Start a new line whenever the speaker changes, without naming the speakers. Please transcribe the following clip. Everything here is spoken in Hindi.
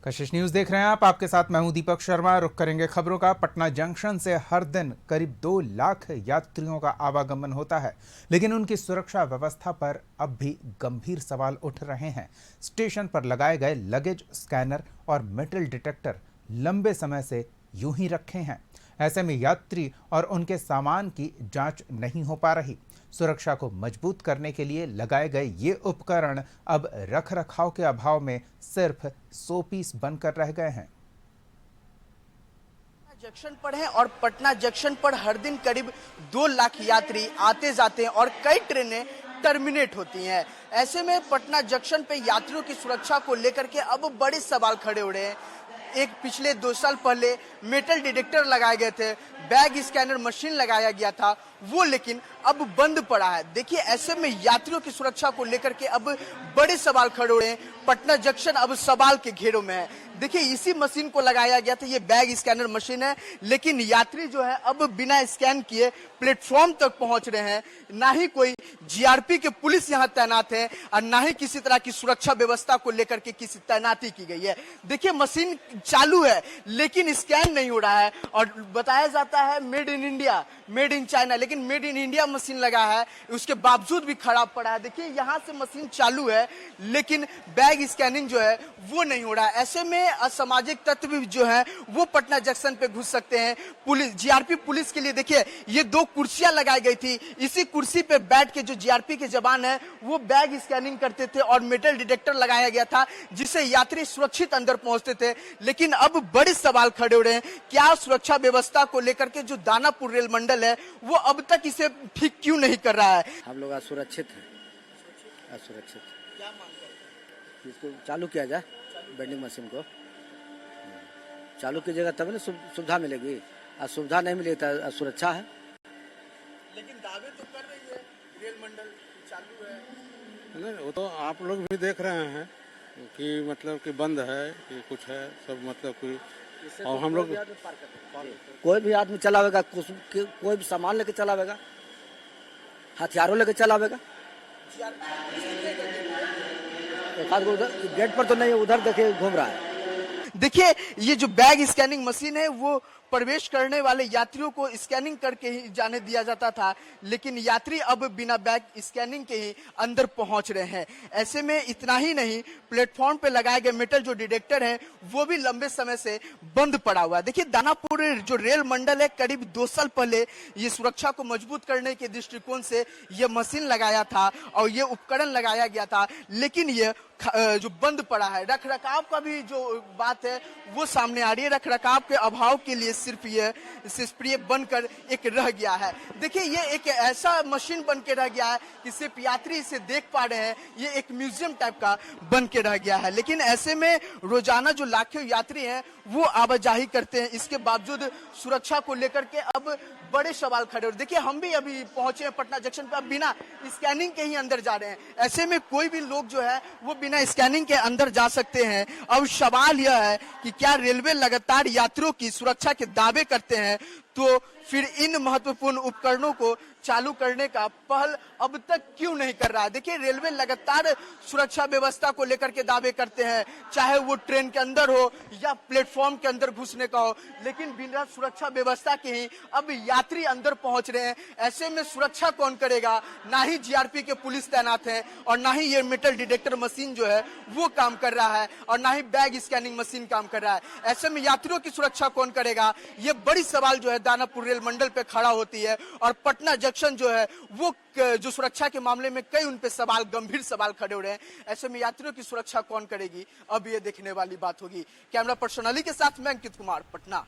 कशिश न्यूज देख रहे हैं आप। आपके साथ मैं हूं दीपक शर्मा। रुख करेंगे खबरों का। पटना जंक्शन से हर दिन करीब 2 लाख यात्रियों का आवागमन होता है, लेकिन उनकी सुरक्षा व्यवस्था पर अब भी गंभीर सवाल उठ रहे हैं। स्टेशन पर लगाए गए लगेज स्कैनर और मेटल डिटेक्टर लंबे समय से यूं ही रखे हैं। ऐसे में यात्री और उनके सामान की जांच नहीं हो पा रही। सुरक्षा को मजबूत करने के लिए लगाए गए ये उपकरण अब रखरखाव के अभाव में सिर्फ शोपीस बनकर रह गए हैं।
जंक्शन पर है और पटना जंक्शन पर हर दिन करीब 2 लाख यात्री आते जाते हैं और कई ट्रेनें टर्मिनेट होती हैं। ऐसे में पटना जंक्शन पे यात्रियों की सुरक्षा को लेकर के अब बड़े सवाल खड़े हो रहे हैं। एक पिछले 2 साल पहले मेटल डिटेक्टर लगाए गए थे, बैग स्कैनर मशीन लगाया गया था, वो लेकिन अब बंद पड़ा है। देखिए, ऐसे में यात्रियों की सुरक्षा को लेकर के अब बड़े सवाल खड़े हो रहे हैं। पटना जंक्शन अब सवाल के घेरों में है। देखिए, इसी मशीन को लगाया गया था, ये बैग स्कैनर मशीन है, लेकिन यात्री जो है अब बिना स्कैन किए प्लेटफॉर्म तक पहुंच रहे हैं। ना ही कोई जीआरपी के पुलिस यहां तैनात है और ना ही किसी तरह की सुरक्षा व्यवस्था को लेकर के किसी तैनाती की गई है। देखिए, मशीन चालू है लेकिन स्कैन नहीं हो रहा है और बताया जाता है made in India, made in China, लेकिन मेड इन इंडिया मशीन लगा है, उसके बावजूद भी खराब पड़ा है। देखिए, यहां से मशीन चालू है लेकिन बैग स्कैनिंग जो है वो नहीं हो रहा है। ऐसे में असामाजिक तत्व जो है वो पटना जंक्शन पे घुस सकते हैं। पुलिस, जीआरपी पुलिस के लिए देखिए ये 2 कुर्सियां लगाई गई थी। इसी कुर्सी पे बैठ के जो जीआरपी के जवान है वो बैग स्कैनिंग करते थे और मेटल डिटेक्टर लगाया गया था जिससे यात्री सुरक्षित अंदर पहुंचते थे। लेकिन अब बड़े सवाल खड़े हो रहे हैं, क्या सुरक्षा व्यवस्था को लेकर के जो दानापुर रेल मंडल है वो अब तक इसे ठीक क्यों नहीं कर रहा है?
हम लोग असुरक्षित हैं, असुरक्षित। क्या मांग करते हैं? इसको चालू किया जाए, वेंडिंग मशीन को चालू कीजिएगा तब ना सुविधा मिलेगी। सुविधा नहीं मिलेगी तो असुरक्षा है।
लेकिन दावे तो कर रही है रेल मंडल चालू है।
नहीं, वो तो आप लोग भी देख रहे हैं कि मतलब कि बंद है कि कुछ है, सब मतलब कि और हम लोग
कोई भी आदमी चलावेगा, कोई भी सामान लेके चलावेगा, हथियारों लेके चलावेगा। गेट पर तो नहीं, उधर देखिए घूम रहा है।
देखिए, ये जो बैग स्कैनिंग मशीन है वो प्रवेश करने वाले यात्रियों को स्कैनिंग करके ही जाने दिया जाता था, लेकिन यात्री अब बिना बैग स्कैनिंग के ही अंदर पहुंच रहे हैं। ऐसे में इतना ही नहीं, प्लेटफॉर्म पे लगाए गए मेटल जो डिटेक्टर है वो भी लंबे समय से बंद पड़ा हुआ है। देखिए, दानापुर जो रेल मंडल है करीब 2 साल पहले ये सुरक्षा को मजबूत करने के दृष्टिकोण से ये मशीन लगाया था और ये उपकरण लगाया गया था, लेकिन ये जो बंद पड़ा है। रख रखाव का भी जो बात है वो सामने आ रही है। रख रखाव के अभाव के लिए सिर्फ ये बनकर एक रह गया है। देखिए, ये एक ऐसा मशीन बन के रह गया है कि सिर्फ यात्री इसे देख पा रहे हैं। ये एक म्यूजियम टाइप का बन के रह गया है। लेकिन ऐसे में रोजाना जो लाखों यात्री हैं वो आवाजाही करते हैं, इसके बावजूद सुरक्षा को लेकर के अब बड़े सवाल खड़े हो। देखिए, हम भी अभी पहुंचे हैं पटना जंक्शन पर, अब बिना स्कैनिंग के ही अंदर जा रहे हैं। ऐसे में कोई भी लोग जो है वो बिना स्कैनिंग के अंदर जा सकते हैं। अब सवाल यह है कि क्या रेलवे लगातार यात्रियों की सुरक्षा के दावे करते हैं तो फिर इन महत्वपूर्ण उपकरणों को चालू करने का पहल अब तक क्यों नहीं कर रहा है? देखिए, रेलवे लगातार सुरक्षा व्यवस्था को लेकर के दावे करते हैं, चाहे वो ट्रेन के अंदर हो या प्लेटफॉर्म के अंदर घुसने का हो, लेकिन बिना सुरक्षा व्यवस्था के ही अब यात्री अंदर पहुंच रहे हैं। ऐसे में सुरक्षा कौन करेगा? ना ही जीआरपी के पुलिस तैनात है और ना ही ये मेटल डिटेक्टर मशीन जो है वो काम कर रहा है और ना ही बैग स्कैनिंग मशीन काम कर रहा है। ऐसे में यात्रियों की सुरक्षा कौन करेगा? ये बड़ी सवाल जो है दानापुर रेल मंडल पे खड़ा होती है और पटना जंक्शन जो है वो जो सुरक्षा के मामले में कई उन पे सवाल, गंभीर सवाल खड़े हो रहे हैं। ऐसे में यात्रियों की सुरक्षा कौन करेगी, अब ये देखने वाली बात होगी। कैमरा पर्सन अली के साथ मैं अंकित कुमार, पटना।